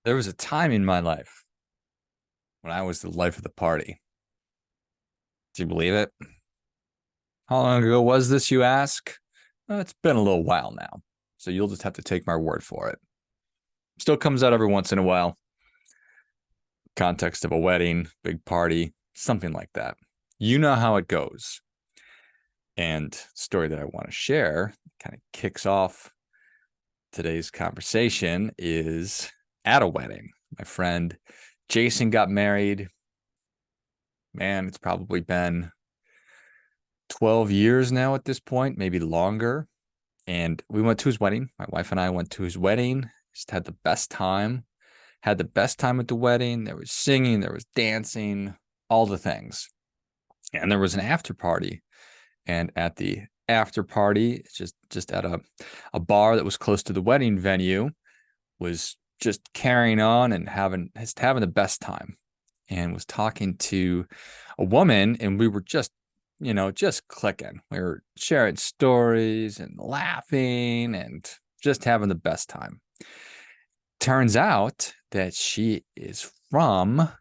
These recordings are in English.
There was a time in my life when I was the life of the party. Do you believe it? How long ago was this, you ask? It's been a little while now, so you'll just have to take my word for it. Still comes out every once in a while. Context of a wedding, big party, something like that. You know how it goes. And story that I want to share kind of kicks off today's conversation is at a wedding. My friend Jason got married. Man, it's probably been 12 years now at this point, maybe longer. And we went to his wedding. My wife and I went to his wedding, just had the best time, had the best time at the wedding. There was singing, there was dancing, all the things. And there was an after party. And at the after party, it's just at a bar that was close to the wedding venue, was just carrying on and having the best time, and was talking to a woman, and we were just clicking. We were sharing stories and laughing and just having the best time. Turns out that she is from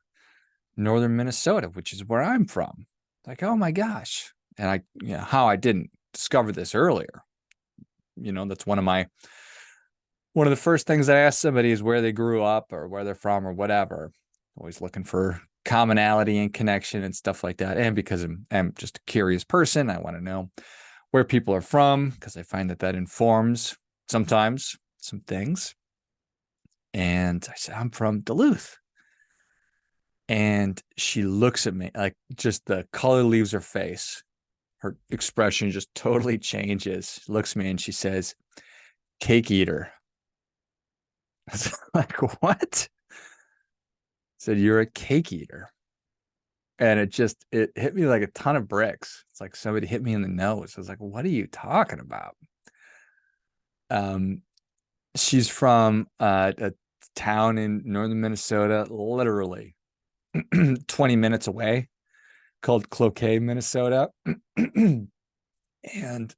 northern Minnesota, which is where I'm from. Like, oh my gosh. And how I didn't discover this earlier. That's one of the first things I ask somebody is where they grew up or where they're from or whatever. Always looking for commonality and connection and stuff like that. And because I'm just a curious person, I want to know where people are from, because I find that informs sometimes some things. And I said, I'm from Duluth. And she looks at me, like, just the color leaves her face. Her expression just totally changes. She looks at me and she says, cake eater. I was like, what? I said, you're a cake eater. And it hit me like a ton of bricks. It's like somebody hit me in the nose. I was like, what are you talking about? She's from a town in northern Minnesota, literally 20 minutes away, called Cloquet, Minnesota. And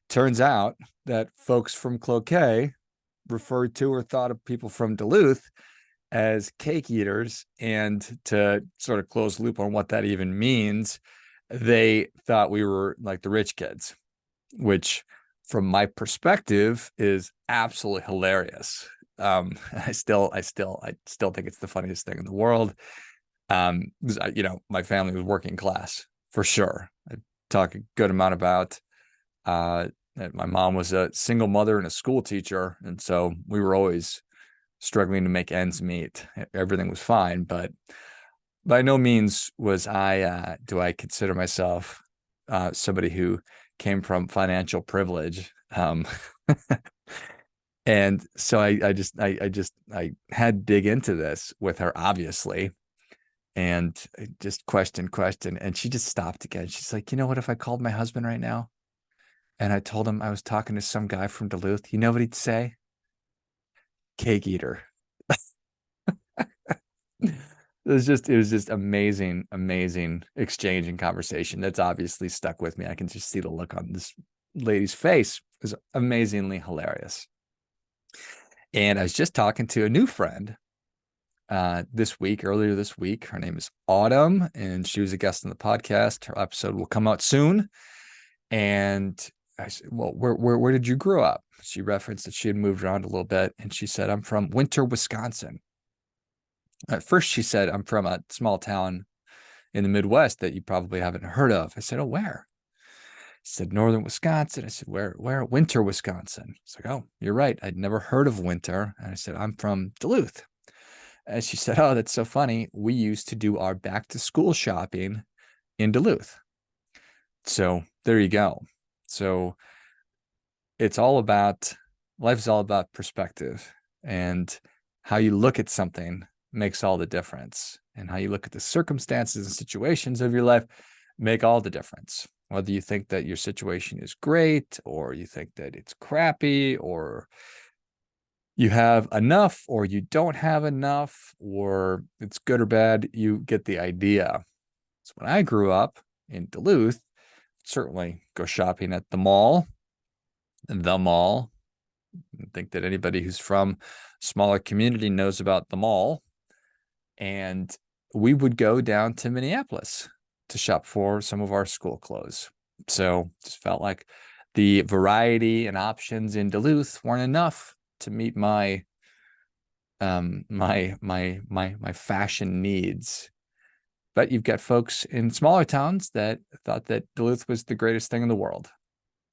turns out that folks from Cloquet referred to or thought of people from Duluth as cake eaters. And to sort of close the loop on what that even means, they thought we were like the rich kids, which from my perspective is absolutely hilarious. I still think it's the funniest thing in the world. My family was working class for sure. I talk a good amount about my mom was a single mother and a school teacher, and so we were always struggling to make ends meet. Everything was fine, but by no means do I consider myself somebody who came from financial privilege. And so I had to dig into this with her, obviously, and just question, and she just stopped again. She's like, what if I called my husband right now and I told him I was talking to some guy from Duluth? You know what he'd say? Cake eater. It was just amazing exchange and conversation. That's obviously stuck with me. I can just see the look on this lady's face. It was amazingly hilarious. And I was just talking to a new friend earlier this week. Her name is Autumn, and she was a guest on the podcast. Her episode will come out soon. And I said, well, where did you grow up? She referenced that she had moved around a little bit, and she said, I'm from Winter, Wisconsin. At first, she said, I'm from a small town in the Midwest that you probably haven't heard of. I said, oh, where? She said, northern Wisconsin. I said, where? Winter, Wisconsin. It's like, oh, you're right. I'd never heard of Winter. And I said, I'm from Duluth. And she said, oh, that's so funny. We used to do our back to school shopping in Duluth. So there you go. So life is all about perspective, and how you look at something makes all the difference, and how you look at the circumstances and situations of your life make all the difference. Whether you think that your situation is great, or you think that it's crappy, or you have enough, or you don't have enough, or it's good or bad, you get the idea. So when I grew up in Duluth, certainly go shopping at the mall, I think that anybody who's from smaller community knows about the mall. And we would go down to Minneapolis to shop for some of our school clothes. So just felt like the variety and options in Duluth weren't enough to meet my my fashion needs. But you've got folks in smaller towns that thought that Duluth was the greatest thing in the world.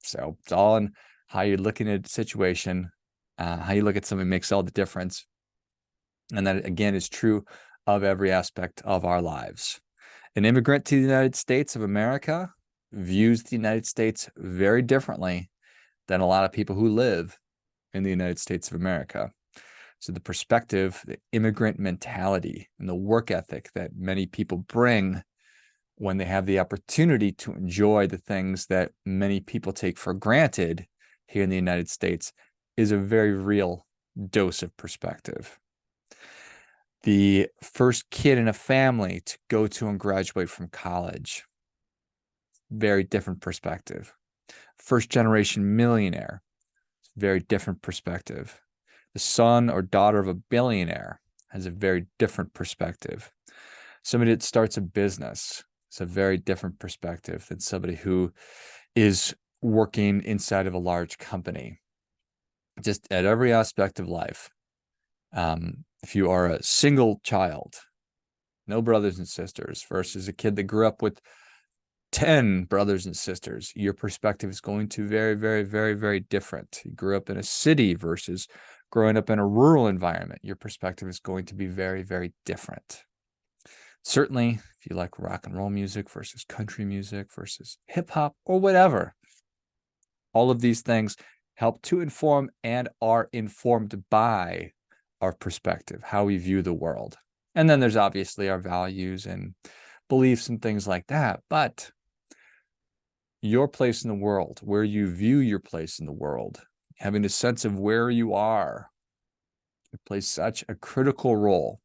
So it's all in how you're looking at a situation, how you look at something makes all the difference. And that, again, is true of every aspect of our lives. An immigrant to the United States of America views the United States very differently than a lot of people who live in the United States of America. So the perspective, the immigrant mentality, and the work ethic that many people bring when they have the opportunity to enjoy the things that many people take for granted here in the United States is a very real dose of perspective. The first kid in a family to go to and graduate from college, very different perspective. First generation millionaire, very different perspective. The son or daughter of a billionaire has a very different perspective. Somebody that starts a business is a very different perspective than somebody who is working inside of a large company. Just at every aspect of life. If you are a single child, no brothers and sisters, versus a kid that grew up with 10 brothers and sisters, your perspective is going to very, very, very, very different. You grew up in a city versus growing up in a rural environment, your perspective is going to be very, very different. Certainly, if you like rock and roll music versus country music versus hip hop or whatever, all of these things help to inform and are informed by our perspective, how we view the world. And then there's obviously our values and beliefs and things like that. But your place in the world, where you view your place in the world, having a sense of where you are, it plays such a critical role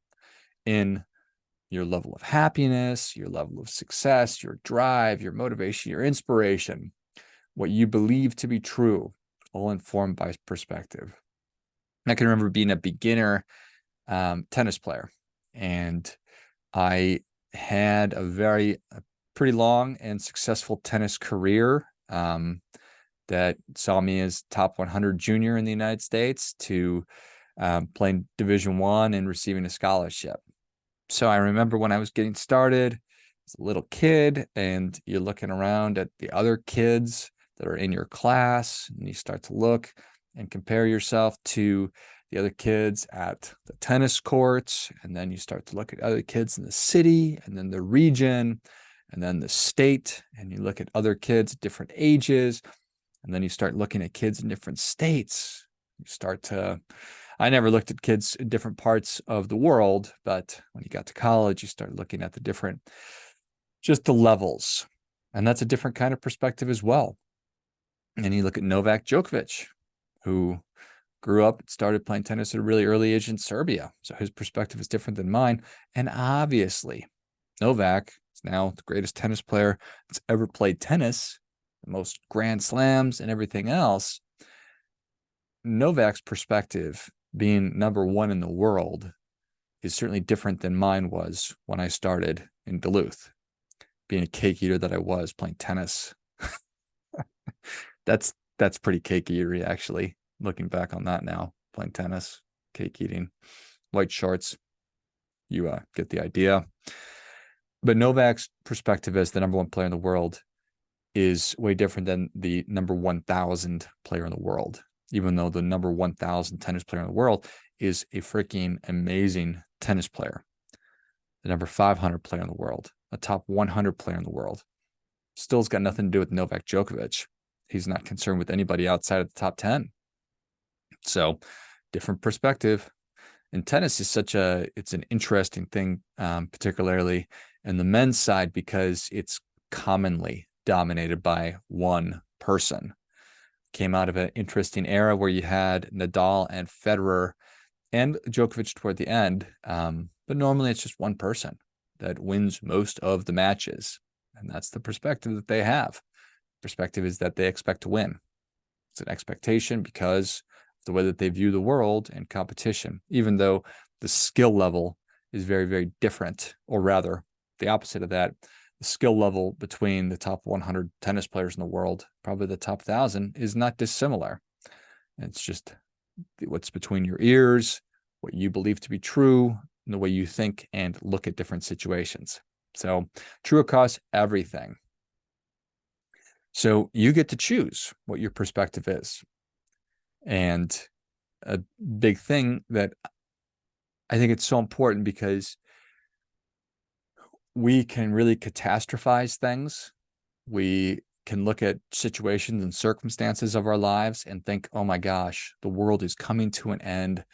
in your level of happiness, your level of success, your drive, your motivation, your inspiration, what you believe to be true, all informed by perspective. I can remember being a beginner tennis player, and I had a pretty long and successful tennis career that saw me as top 100 junior in the United States to playing Division I and receiving a scholarship. So I remember when I was getting started as a little kid, and you're looking around at the other kids that are in your class, and you start to look and compare yourself to the other kids at the tennis courts, and then you start to look at other kids in the city, and then the region, and then the state, and you look at other kids at different ages, and then you start looking at kids in different states. I never looked at kids in different parts of the world, but when you got to college, you start looking at just the levels, and that's a different kind of perspective as well. And you look at Novak Djokovic, who grew up and started playing tennis at a really early age in Serbia. So his perspective is different than mine. And obviously, Novak is now the greatest tennis player that's ever played tennis, the most Grand Slams and everything else. Novak's perspective, being number one in the world, is certainly different than mine was when I started in Duluth, being a cake eater that I was playing tennis. That's pretty cake eatery, actually. Looking back on that now, playing tennis, cake eating, white shorts, you get the idea. But Novak's perspective as the number one player in the world is way different than the number 1,000 player in the world, even though the number 1,000 tennis player in the world is a freaking amazing tennis player. The number 500 player in the world, a top 100 player in the world, still has got nothing to do with Novak Djokovic. He's not concerned with anybody outside of the top 10. So different perspective. And tennis is it's an interesting thing, particularly in the men's side, because it's commonly dominated by one person. Came out of an interesting era where you had Nadal and Federer and Djokovic toward the end. But normally it's just one person that wins most of the matches. And that's the perspective that they have. Perspective is that they expect to win. It's an expectation because the way that they view the world and competition, even though the skill level is very, very different, or rather the opposite of that. The skill level between the top 100 tennis players in the world, probably the top 1,000, is not dissimilar. It's just what's between your ears, what you believe to be true, and the way you think and look at different situations. So true across everything. So you get to choose what your perspective is. And a big thing that I think it's so important, because we can really catastrophize things. We can look at situations and circumstances of our lives and think, oh my gosh, the world is coming to an end.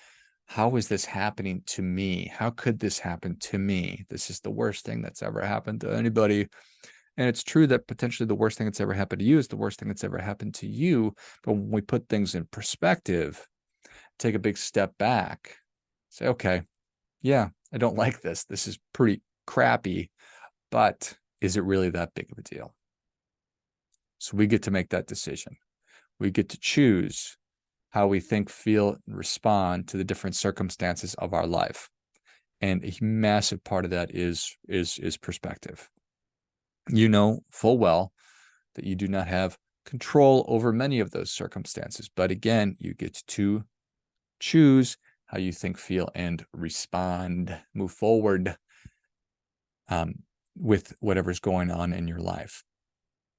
How is this happening to me? How could this happen to me? This is the worst thing that's ever happened to anybody. And it's true that potentially the worst thing that's ever happened to you is the worst thing that's ever happened to you. But when we put things in perspective, take a big step back, say, okay, yeah, I don't like this. This is pretty crappy, but is it really that big of a deal? So we get to make that decision. We get to choose how we think, feel, and respond to the different circumstances of our life. And a massive part of that is perspective. You know full well that you do not have control over many of those circumstances. But again, you get to choose how you think, feel, and respond, move forward with whatever's going on in your life.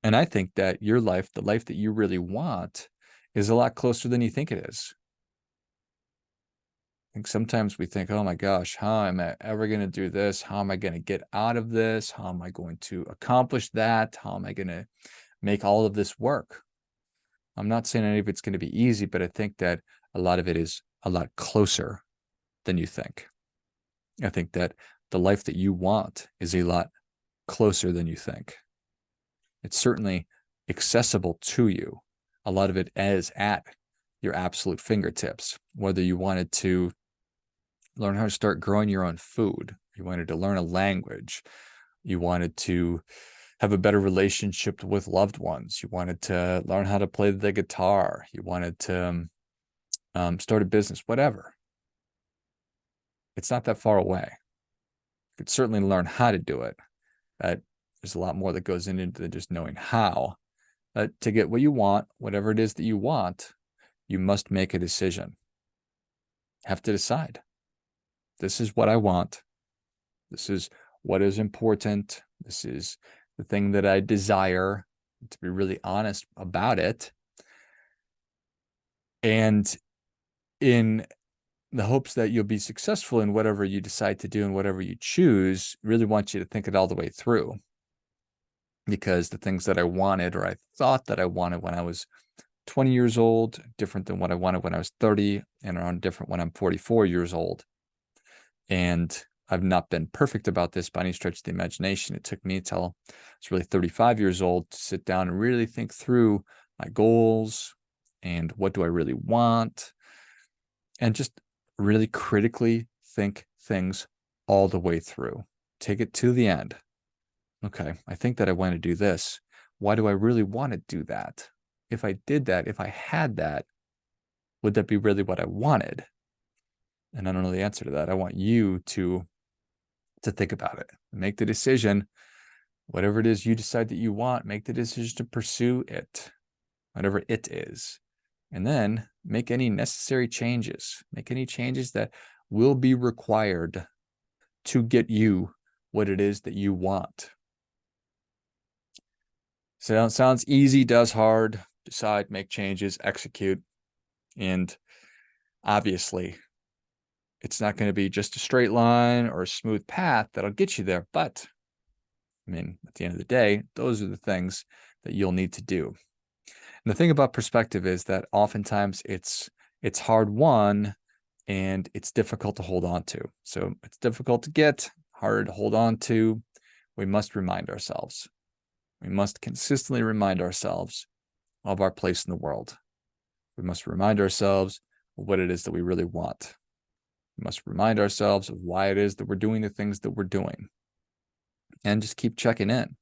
And I think that your life, the life that you really want, is a lot closer than you think it is. I think sometimes we think, oh my gosh, how am I ever going to do this? How am I going to get out of this? How am I going to accomplish that? How am I going to make all of this work? I'm not saying any of it's going to be easy, but I think that a lot of it is a lot closer than you think. I think that the life that you want is a lot closer than you think. It's certainly accessible to you. A lot of it is at your absolute fingertips. Whether you wanted to learn how to start growing your own food, you wanted to learn a language, you wanted to have a better relationship with loved ones, you wanted to learn how to play the guitar, you wanted to start a business, whatever. It's not that far away. You could certainly learn how to do it. There's a lot more that goes into just knowing how. To get what you want, whatever it is that you want, you must make a decision. Have to decide. This is what I want. This is what is important. This is the thing that I desire, to be really honest about it. And in the hopes that you'll be successful in whatever you decide to do and whatever you choose, really want you to think it all the way through. Because the things that I wanted, or I thought that I wanted when I was 20 years old, different than what I wanted when I was 30, and are different when I'm 44 years old. And I've not been perfect about this by any stretch of the imagination. It took me until I was really 35 years old to sit down and really think through my goals and what do I really want, and just really critically think things all the way through. Take it to the end. Okay, I think that I want to do this. Why do I really want to do that? If I did that, if I had that, would that be really what I wanted? And I don't know the answer to that. I want you to think about it. Make the decision. Whatever it is you decide that you want, make the decision to pursue it, whatever it is. And then make any necessary changes. Make any changes that will be required to get you what it is that you want. So it sounds easy, does hard. Decide, make changes, execute. And obviously, it's not going to be just a straight line or a smooth path that'll get you there. But I mean, at the end of the day, those are the things that you'll need to do. And the thing about perspective is that oftentimes it's hard won and it's difficult to hold on to. So it's difficult to get, hard to hold on to. We must remind ourselves. We must consistently remind ourselves of our place in the world. We must remind ourselves of what it is that we really want. We must remind ourselves of why it is that we're doing the things that we're doing. And just keep checking in.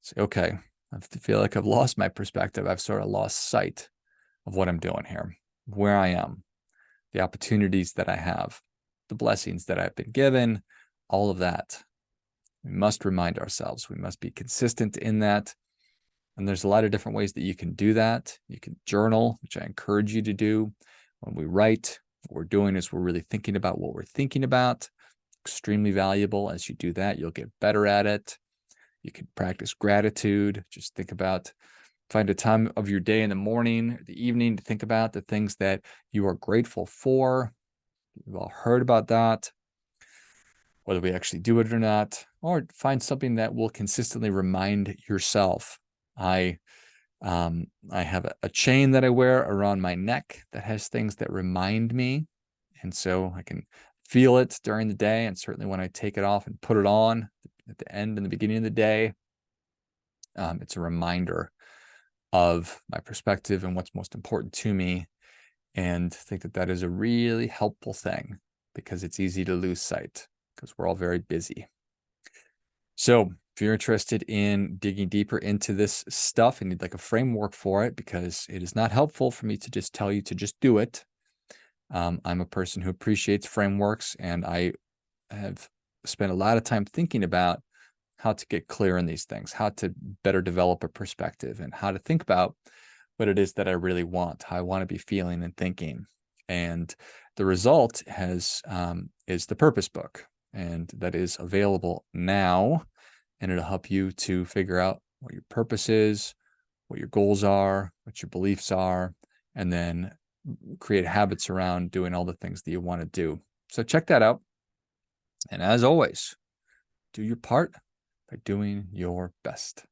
Say, okay, I feel like I've lost my perspective. I've sort of lost sight of what I'm doing here. where I am, the opportunities that I have, the blessings that I've been given, all of that. We must remind ourselves. We must be consistent in that. And there's a lot of different ways that you can do that. You can journal, which I encourage you to do. When we write, what we're doing is we're really thinking about what we're thinking about. Extremely valuable. As you do that, you'll get better at it. You can practice gratitude. Just think about, find a time of your day in the morning or the evening to think about the things that you are grateful for. We've all heard about that, whether we actually do it or not, or find something that will consistently remind yourself. I have a chain that I wear around my neck that has things that remind me. And so I can feel it during the day. And certainly when I take it off and put it on at the end and the beginning of the day, it's a reminder of my perspective and what's most important to me. And I think that that is a really helpful thing because it's easy to lose sight because we're all very busy. So if you're interested in digging deeper into this stuff and need like a framework for it, because it is not helpful for me to just tell you to just do it. I'm a person who appreciates frameworks, and I have spent a lot of time thinking about how to get clear in these things, how to better develop a perspective, and how to think about what it is that I really want, how I want to be feeling and thinking. And the result is the Purpose Book, and that is available now. And it'll help you to figure out what your purpose is, what your goals are, what your beliefs are, and then create habits around doing all the things that you want to do. So check that out. And as always, do your part by doing your best.